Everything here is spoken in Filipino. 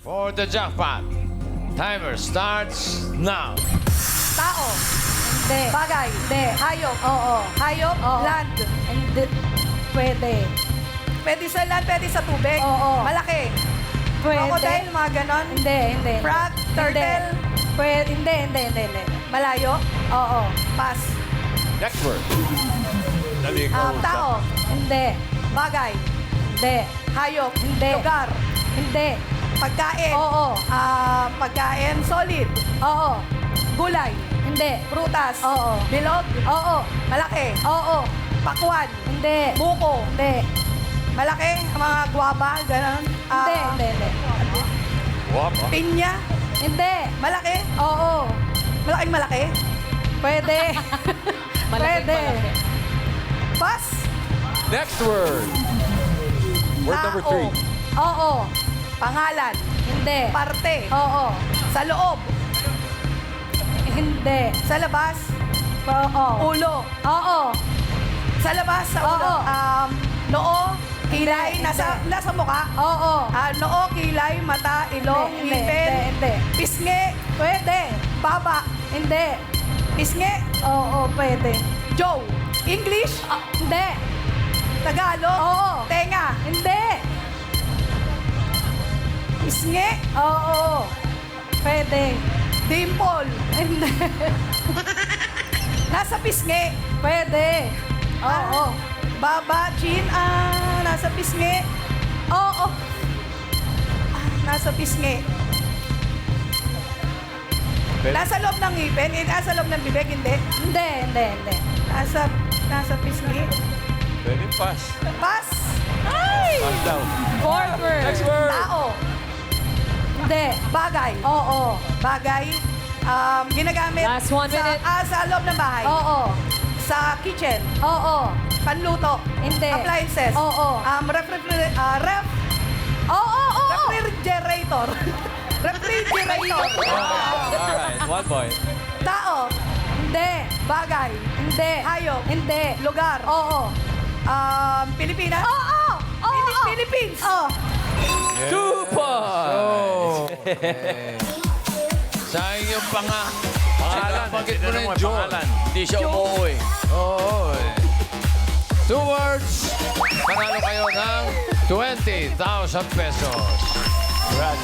for the jackpot. Timer starts now. Tao. Hindi. Bagay. Hindi. Hayop. Oo. Hayop. Oo. Land. Hindi. Pwede. Pwede sa land, pwede sa tubig. Oo. Malaki. Pwede. Crocodile, mga ganon. Hindi, hindi. Frog, turtle. Hindi. Pwede. Hindi. Malayo. Oo. Pass. Next word. Dali ka. Tao. Hindi. Bagay. Hindi. Hayop. Hindi. Lugar. Hindi. Pagkain. Oo. Pagkain. Solid. Oo. Gulay. Hindi. Prutas. Oo. Bilog. Oo. Malaki. Oo. Pakwan. Hindi. Buko. Hindi. Malaki. Mga guwaba. Ganon. Hindi. Guwapa. Pinya. Hindi. Malaki. Oo. Malaking malaki. Pwede. Pwede. Pass. Next word. Word number Tao. 3. Oo. Pangalan. Hindi. Parte. Oo. Sa loob. Hindi. Sa labas. Oo. Ulo. Oo. Sa labas. Sa ulo. Oo. Noo. Kilay. Hindi. Nasa mukha. Oo. Noo, kilay, mata, ilong, Hindi. ngipin. Hindi. Pisngi. Pwede. Baba. Hindi. Pisngi. Oo, pwede. Joe. English. Hindi. Tagalog. Oo. Tenga. Hindi. Pisngi. Oo. Pwede. Dimple. Hindi. Nasa pisngi. Pwede. Oo. Baba, chin. Nasa pisngi. Oo. Nasa pisngi. Nasa loob ng ngipin. Nasa loob ng bibig. Hindi. Hindi. Nasa pisngi. Pwede pass. Pass. Pass daw. Fourth word. Next word. Tao. Hindi. Bagay. Oo. Bagay. Ginagamit Last 1 minute. sa loob ng bahay. Oo. Sa kitchen. Oo. Panluto. Hindi. Appliances. Oo. Refrigerator. Refrigerator. Alright, 1 point. Tao. Hindi. Bagay. Hindi. Hayop. Hindi. Lugar. Oo. Pilipinas. Oo. Oo. Philippines. Oo. 2 points. Sayang yung pangalan. Pagkit mo na yung pangalan. Hindi siya umuwi. Oo. 2 words. Panalo kayo ng 20,000 pesos. Congrats.